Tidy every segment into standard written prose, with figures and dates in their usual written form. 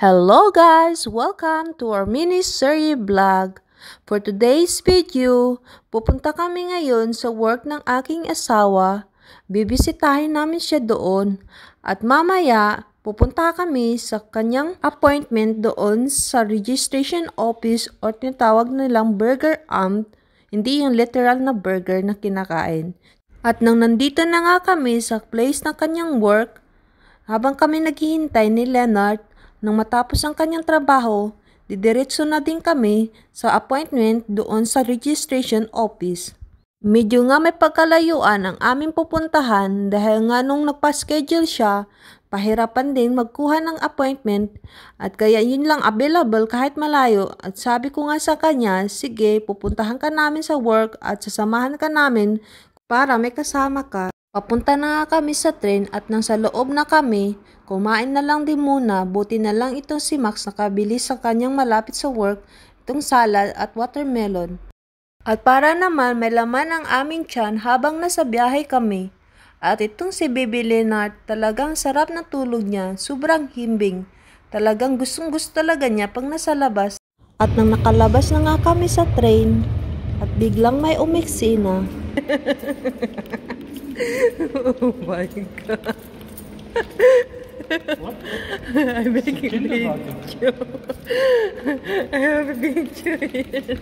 Hello guys! Welcome to our mini-series vlog. For today's video, pupunta kami ngayon sa work ng aking asawa. Bibisitahin namin siya doon. At mamaya, pupunta kami sa kanyang appointment doon sa registration office o tinatawag nilang burger amp. Hindi yung literal na burger na kinakain. At nang nandito na nga kami sa place ng kanyang work, habang kami naghihintay ni Leonard, nang matapos ang kanyang trabaho, didiretso na din kami sa appointment doon sa registration office. Medyo nga may pagkalayuan ang aming pupuntahan dahil nga nung nagpa-schedule siya, pahirapan din magkuha ng appointment at kaya yun lang available kahit malayo at sabi ko nga sa kanya, sige pupuntahan ka namin sa work at sasamahan ka namin para may kasama ka. Papunta na nga kami sa train at nang sa loob na kami, kumain na lang din muna, buti na lang itong si Max nakabili sa kanyang malapit sa work, itong salad at watermelon. At para naman may laman ang aming tiyan habang nasa biyahe kami. At itong si Baby Leonard, talagang sarap na tulog niya, sobrang himbing. Talagang gustong gusto talaga niya pag nasa labas. At nang nakalabas na nga kami sa train, at biglang may umiksi na. Oh my God. What? I'm making a video. I have a video here.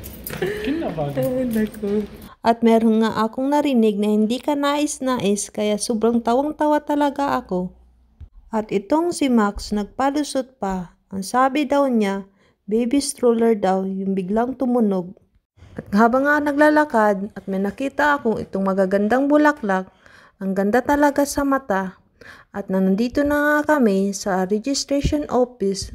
Kinderwagen. At meron nga akong narinig na hindi ka nais-nais kaya sobrang tawang-tawa talaga ako. At itong si Max nagpalusot pa. Ang sabi daw niya, baby stroller daw yung biglang tumunog. At habang nga naglalakad at may nakita akong itong magagandang bulaklak, ang ganda talaga sa mata. At nandito na nga kami sa registration office.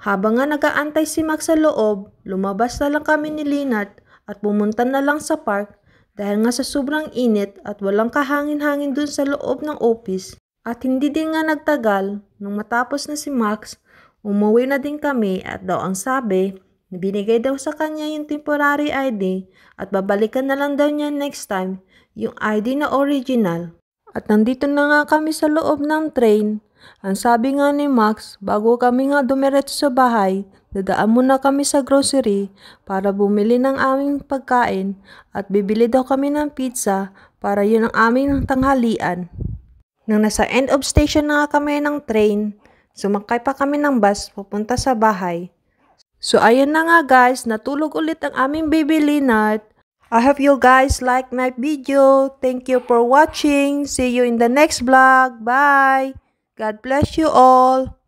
Habang nga nag-aantay si Max sa loob, lumabas na lang kami ni Leonard at pumunta na lang sa park dahil nga sa sobrang init at walang kahangin-hangin dun sa loob ng office. At hindi din nga nagtagal, nung matapos na si Max, umuwi na din kami at daw ang sabi, binigay daw sa kanya yung temporary ID at babalikan na lang daw niya next time yung ID na original. At nandito na nga kami sa loob ng train. Ang sabi nga ni Max, bago kami nga dumiretso sa bahay, dadaan muna kami sa grocery para bumili ng aming pagkain at bibili daw kami ng pizza para yun ang aming tanghalian. Nang nasa end of station na nga kami ng train, sumakay pa kami ng bus papunta sa bahay. So ayun na nga guys, natulog ulit ang aming baby Leonard. I hope you guys like my video. Thank you for watching. See you in the next vlog. Bye! God bless you all.